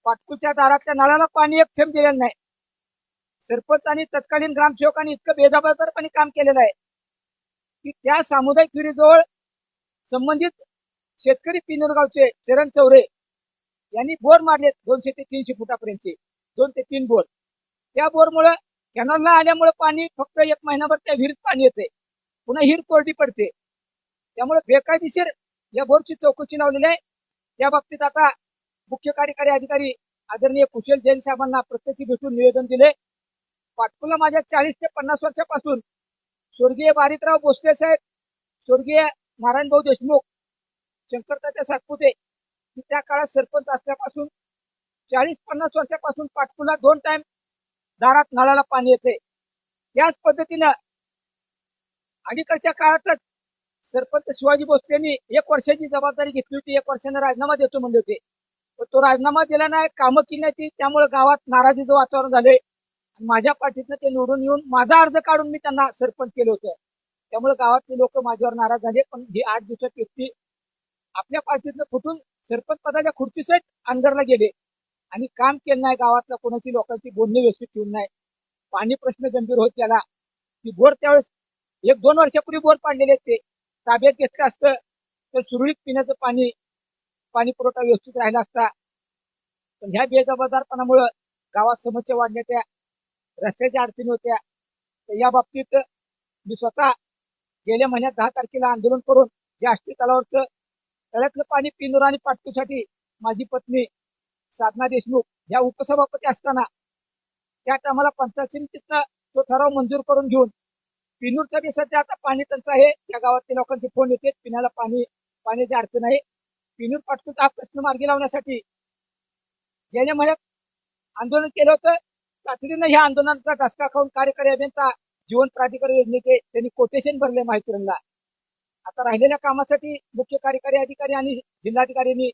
पाटकुच्या दारातल्या नळाला पाणी एक थेंब दिलेलं नाही. सरपंच आणि तत्कालीन ग्रामसेवकांनी इतकं बेजबाबदारपणे काम केलेलं आहे की त्या सामुदायिक विहिरीजवळ संबंधित शेतकरी पिनोरगावचे चरण चौरे यांनी बोर मारले 200 ते 300 फुटापर्यंतचे 2 ते 3 बोर. त्या बोरमुळे कॅनॉलला आल्यामुळे पाणी फक्त 1 महिनाभर त्या विहिरीत पाणी येते, पुन्हा विहीर कोरडी पडते. त्यामुळे बेकायदेशीर या बोरची चौकशी लावलेली आहे. त्या बाबतीत आता मुख्य कार्यकारी अधिकारी आदरणीय कुशल जैन साहेबांना प्रत्यक्ष भेटून निवेदन दिले. पाटकुला माझ्या 40 ते 50 वर्षापासून स्वर्गीय बारिकराव भोसले साहेब, स्वर्गीय नारायणभाऊ देशमुख, शंकरतात्या सातपुते त्या काळात सरपंच असल्यापासून 40-50 वर्षापासून पाटकुला 2 टाइम दारात नळाला पाणी येते. याच पद्धतीनं अलीकडच्या काळातच सरपंच शिवाजी भोसलेंनी 1 वर्षाची जबाबदारी घेतली होती. 1 वर्षानं राजीनामा देतो म्हणले होते, पण तो राजीनामा दिला नाही, कामं केली नाही. त्यामुळे गावात नाराजीचं वातावरण झाले. माझ्या पाठीतनं ते निवडून येऊन माझा अर्ज काढून मी त्यांना सरपंच केलं होतं. त्यामुळे गावातले लोक माझ्यावर नाराज झाले. पण ही 8 दिवसात व्यक्ती आपल्या पाठीतनं फुटून सरपंच पदाच्या खुर्चीसहित अंदरला गेले आणि काम केलं नाही. गावातल्या कोणाची लोकांची बोलणे व्यवस्थित ठेवून नाही. पाणी प्रश्न गंभीर होत गेला की बोर त्यावेळेस 1-2 वर्षापूर्वी बोर पाडलेले ते ताब्यात घेतलं असतं तर सुरळीत पिण्याचं पाणी पुरवठा व्यवस्थित राहिला असता. पण ह्या बेजबाबदारपणामुळे गावात समस्या वाढल्या, त्या रस्त्याच्या अडचणी होत्या. तर या बाबतीत मी स्वतः गेल्या महिन्यात 10 तारखेला आंदोलन करून जे आष्टी तलावाचं तळ्यातलं पाणी पिंजोर आणि पाटकुसाठी माझी पत्नी साधना देशमुख या उपसभापती असताना त्या टायमाला पंचायत समितीतनं तो ठराव मंजूर करून घेऊन पिनूरसाठी सध्या आता पाणी टंचाई आहे. त्या गावातील लोकांचे फोन येते, पिण्याला पाण्याची अडचण आहे. पिनूर पाटकुचा हा प्रश्न मार्गी लावण्यासाठी गेल्या महिन्यात आंदोलन केलं होतं. तातडीनं ह्या आंदोलनाचा धसका खाऊन कार्यकारी अभियंता जीवन प्राधिकरण योजनेचे त्यांनी कोटेशन भरले माहितीला. आता राहिलेल्या कामासाठी मुख्य कार्यकारी अधिकारी आणि जिल्हाधिकाऱ्यांनी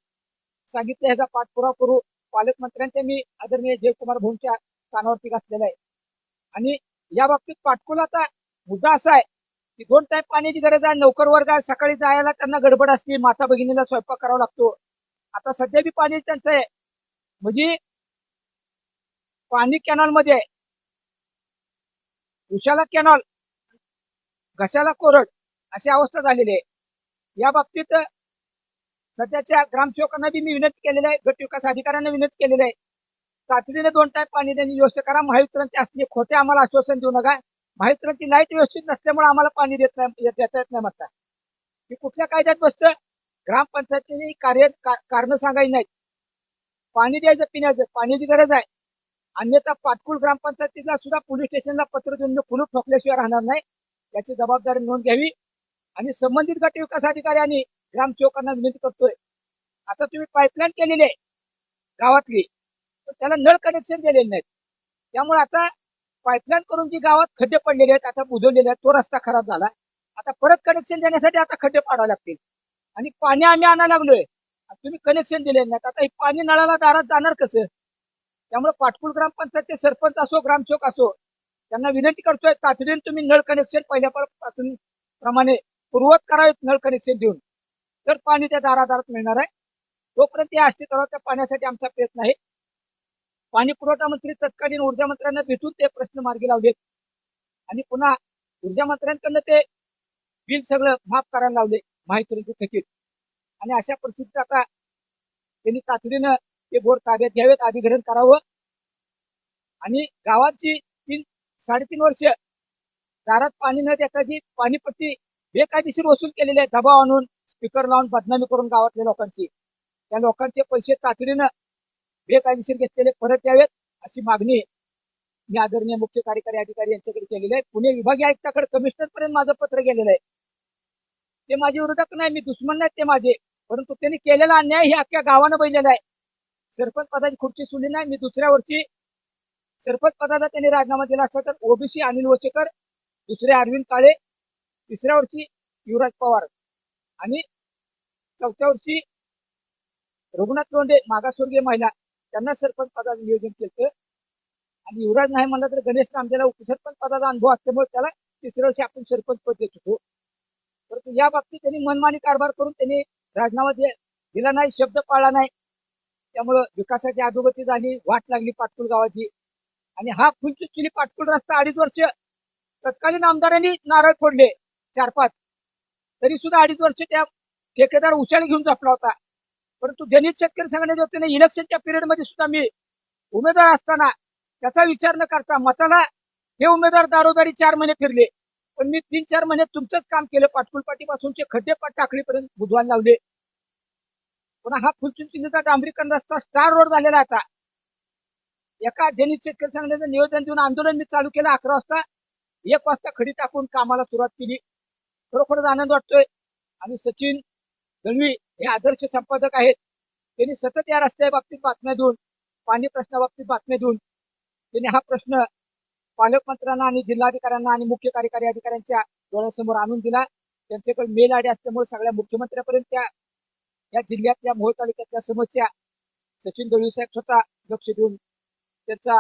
सांगितलं ह्याचा पाठपुरावा करू. पालकमंत्र्यांच्या मी आदरणीय जयकुमार भाऊंच्या कानावरती घातलेला आहे. आणि या बाबतीत पाटकुलाचा मुद्दा असा आहे की 2 टाइम पाण्याची गरज आहे. नौकर वर्ग आहे, सकाळी जायला त्यांना गडबड असते, माता भगिनीला स्वयंपाक करावा लागतो. आता सध्या बी पाणी त्यांचं आहे, म्हणजे पाणी कॅनॉल मध्ये आहे, उशाला कॅनॉल, घशाला कोरड अशी अवस्था झालेली आहे. या बाबतीत सध्याच्या ग्रामसेवकांना बी मी विनंती केलेली आहे, गट विकास अधिकाऱ्यांना विनंती केलेली आहे, तातडीने 2 टाइम पाणी देण्याची व्यवस्था करा. महावितरणचे असले खोटे आम्हाला आश्वासन देऊ नका. महावितरणची लाईट व्यवस्थित नसल्यामुळे आम्हाला पाणी देता येत नाही म्हणता. की कुठल्या कायद्यात बसतं? ग्रामपंचायतीने कारण सांगायची नाहीत. पाणी द्यायचं, पिण्याचं पाण्याची गरज आहे. अन्यथा पाटकुल ग्रामपंचायतीला सुद्धा पोलीस स्टेशनला पत्र देऊन कुलूप ठोकल्याशिवाय राहणार नाही. याची जबाबदारी नोंद घ्यावी. आणि संबंधित गट विकास अधिकारी आणि ग्रामसेवकांना विनंती करतोय, आता तुम्ही पाईपलाईन केलेली आहे गावातली, तर त्याला नळ कनेक्शन दिलेले नाहीत. त्यामुळे आता पाईपलाईन करून जी गावात खड्डे पडलेले आहेत, आता बुजवलेले आहेत, तो रस्ता खराब झाला. आता परत कनेक्शन देण्यासाठी आता खड्डे पाडावे लागतील. आणि पाणी आम्ही आणायला लागलोय, तुम्ही कनेक्शन दिले नाहीत. आता हे पाणी नळाला दारात जाणार कसं? त्यामुळे पाटकुल ग्रामपंचायतचे सरपंच असो, ग्रामसेवक असो, त्यांना विनंती करतोय, तातडीने तुम्ही नळ कनेक्शन पहिल्यापासून प्रमाणे पूर्वत करावेत. नळ कनेक्शन देऊन तर पाणी त्या दारादारात मिळणार आहे. तोपर्यंत या आष्टी तलावाच्या पाण्यासाठी आमचा प्रयत्न आहे. पाणी पुरवठा मंत्री तत्कालीन ऊर्जा मंत्र्यांना भेटून ते प्रश्न मार्गी लावलेत आणि पुन्हा ऊर्जा मंत्र्यांकडनं ते बिल सगळं माफ करायला लावले माहिती थकीत. आणि अशा परिस्थितीत आता त्यांनी तातडीनं ते बोर ताब्यात घ्यावेत, अधिग्रहण करावं. आणि गावाची 3-3.5 वर्ष दारात पाणी न देता जी पाणीपट्टी बेकायदेशीर वसूल केलेली आहे, दबाव आणून स्पीकर लावून बदनामी करून गावातल्या लोकांची, त्या लोकांचे पैसे तातडीनं बेकायदेशीर घेतलेले परत यावेत अशी मागणी मी आदरणीय मुख्य कार्यकारी अधिकारी यांच्याकडे केलेली आहे. पुणे विभागीय आयुक्ताकडे कमिशनर पर्यंत माझं पत्र गेलेलं आहे. ते माझे विरोधक नाही, मी दुश्मन नाही ते माझे, परंतु त्यांनी केलेला अन्याय हे अख्ख्या गावानं बघितलेला आहे. सरपंच पदाची खुर्ची सुटली नाही. मी दुसऱ्या वर्षी सरपंच पदाचा त्यांनी राजीनामा दिला असता तर ओबीसी अनिल वचेकर, दुसरे अरविंद काळे, तिसऱ्या वर्षी युवराज पवार आणि चौथ्या वर्षी रघुनाथ लोंढे मागासवर्गीय महिला त्यांना सरपंच पदाचं नियोजन केलं. आणि युवराज नाही म्हणलं तर गणेश नामदेला उपसरपंच पदाचा अनुभव असल्यामुळे त्याला तिसऱ्या वर्षी आपण सरपंच पद देत होतो. परंतु या बाबतीत त्यांनी मनमानी कारभार करून त्यांनी राजीनामा दिला नाही, शब्द पाळला नाही. त्यामुळं विकासाची अधोगती झाली, वाट लागली पाटकुल गावाची. आणि हा फुलचुचली पाटकुल रस्ता 2.5 वर्ष तत्कालीन आमदारांनी नारळ फोडले 4-5, तरी सुद्धा 2.5 वर्ष त्या ठेकेदार उशाला घेऊन झोपला होता. परंतु दलित शेतकरी संघटनेच्या वतीने इलेक्शनच्या पिरियडमध्ये सुद्धा मी उमेदवार असताना त्याचा विचार न करता मताला हे उमेदवार दारोदारी 4 महिने फिरले, पण मी 3-4 महिने तुमचंच काम केलं. पाटकुल पाटीपासूनचे खड्डे टाकलीपर्यंत बुधवान लावले. पुन्हा हा फुलचुचलीचा डांबरीकरण रस्ता स्टार रोड झालेला आता. एका दलित शेतकरी संघटनेचं निवेदन देऊन आंदोलन मी चालू केलं 11 वाजता. 1 वाजता खडी टाकून कामाला सुरुवात केली. खरोखरच आनंद वाटतोय. आणि सचिन दळवी हे आदर्श संपादक आहेत. त्यांनी सतत या रस्त्या बाबतीत बातम्या देऊन, पाणी प्रश्नाबाबतीत बातम्या देऊन त्यांनी हा प्रश्न पालकमंत्र्यांना आणि जिल्हाधिकाऱ्यांना आणि मुख्य कार्यकारी अधिकाऱ्यांच्या डोळ्यासमोर आणून दिला. त्यांच्याकडे मेल आयडी असल्यामुळे सगळ्या मुख्यमंत्र्यांपर्यंत या जिल्ह्यातल्या मोहोळ तालुक्यातल्या समस्या सचिन दळवी साहेब स्वतः लक्ष देऊन, त्यांचा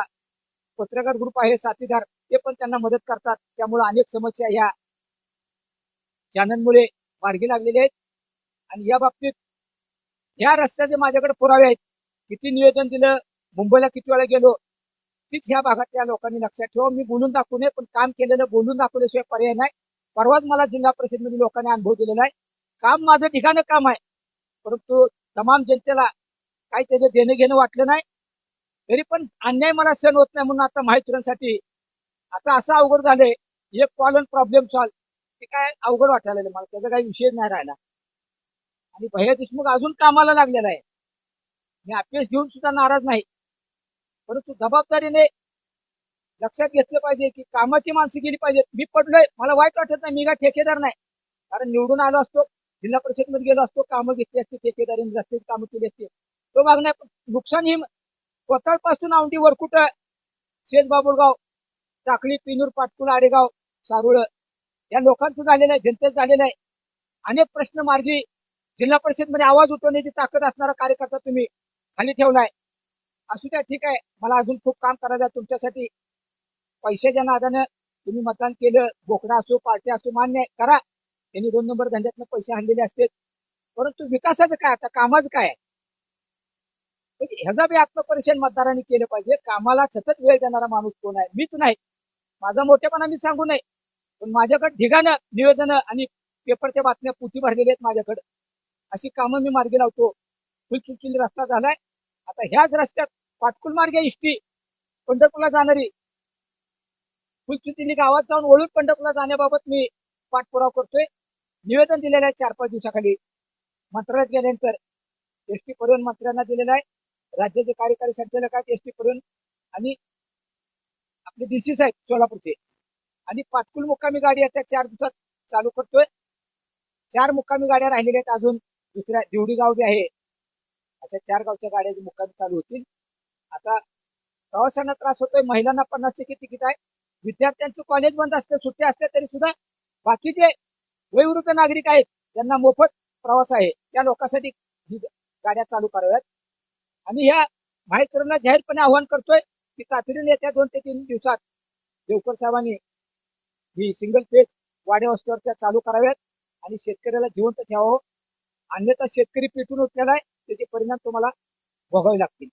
पत्रकार ग्रुप आहे साथीदार, ते पण त्यांना मदत करतात. त्यामुळे अनेक समस्या ह्या चॅनलमुळे मार्गी लागलेल्या आहेत. आणि या बाबतीत ह्या रस्त्याचे माझ्याकडे पुरावे आहेत. किती निवेदन दिलं, मुंबईला किती वेळा गेलो, तीच ह्या भागातल्या लोकांनी लक्षात ठेवा. मी बोलून दाखवू नये, पण काम केलेलं बोलून दाखवल्याशिवाय पर्याय नाही. परवाच मला जिल्हा परिषदेमध्ये लोकांनी अनुभव दिलेला आहे. काम माझं ठिकाणं काम आहे, परंतु तमाम जनतेला काही त्याचं देणं घेणं वाटलं नाही. तरी पण अन्याय मला सहन होत नाही, म्हणून आता माहितीसाठी आता असं अवघड झालंय, एक कॉल प्रॉब्लेम सॉल्व, ते काय अवघड वाटायला लागलं मला. त्याचा काही विषय नाही राहिला. आणि भैया देशमुख अजून कामाला लागलेला आहे. मी अपयश घेऊन सुद्धा नाराज नाही, परंतु जबाबदारीने लक्षात घेतलं पाहिजे की कामाची माणसं गेली पाहिजेत. मी पडलोय, मला वाईट वाटत नाही, मी काय ठेकेदार नाही. कारण निवडून आलो असतो, जिल्हा परिषदमध्ये गेलो असतो, कामं घेतली असते, ठेकेदारीने रस्त्याची कामं केली असते. तो भाग नाही. नुकसान ही कोथळपासून औंढी वरकुट, शेज बाबुळगाव, टाकळी, पिनूर, पाटकुल, आडेगाव, सारुळ या लोकांचं झालेलं आहे, जनतेचं झालेलं आहे. अनेक प्रश्न मार्गी जिल्हा परिषदमध्ये आवाज उठवण्याची ताकद असणारा कार्यकर्ता तुम्ही खाली ठेवलाय. असू द्या, ठीक आहे, मला अजून खूप काम करायचं आहे तुमच्यासाठी. पैशाच्या नादानं तुम्ही मतदान केलं, बोकडा असो, पार्टी असो, मान्य आहे, करा. त्यांनी 2 नंबर धंद्यातनं पैसे आणलेले असतील, परंतु विकासाचं काय, आता कामाचं काय? ह्याचा बी आत्मपरीक्षण मतदारांनी केलं पाहिजे. कामाला सतत वेळ देणारा माणूस कोण आहे? मीच नाही. माझा मोठेपणा मी सांगू नये, पण माझ्याकडे ढिगानं निवेदनं आणि पेपरच्या बातम्या पुती भरलेल्या आहेत माझ्याकडे. अशी कामं मी मार्गी लावतो. फुलचुचली रस्ता झालाय, आता ह्याच रस्त्यात पाटकुल मार्गे इष्टी पंढरपूरला जाणारी फुलचुचली गावात जाऊन वळून पंढरपूरला जाण्याबाबत मी पाठपुरावा करतोय. निवेदन दिलेलं आहे 4-5 दिवसाखाली. मंत्रालयात गेल्यानंतर एसटी परिवहन मंत्र्यांना दिलेलं आहे. राज्याचे कार्यकारी संचालक आहेत एसटी परिवहन आणि आपले डीसी साहेब सोलापूरचे. आणि पाटकुल मुक्कामी गाडी आता 4 दिवसात चालू करतोय. 4 मुक्कामी गाड्या राहिलेल्या आहेत अजून. दुसऱ्या दिवडी गाव बी आहे. अशा 4 गावच्या गाड्या मुक्कामी चालू होतील. आता प्रवाशांना त्रास होतोय. महिलांना 50% तिकीट आहे. विद्यार्थ्यांचं कॉलेज बंद असतं, सुट्ट्या असल्या तरी सुद्धा बाकीचे वयोवृद्ध नागरिक आहेत त्यांना मोफत प्रवास आहे, त्या लोकांसाठी गाड्या चालू कराव्यात. आणि ह्या माहितीला जाहीरपणे आवाहन करतोय की तातडीने येत्या 2 ते 3 दिवसात देवकर साहेबांनी ही सिंगल फेज वाड्या वस्त्यावर चालू कराव्यात आणि शेतकऱ्याला जिवंत ठेवावं. अन्यथा शेतकरी पेटून उठलेला आहे, त्याचे परिणाम तुम्हाला भोगावे लागतील.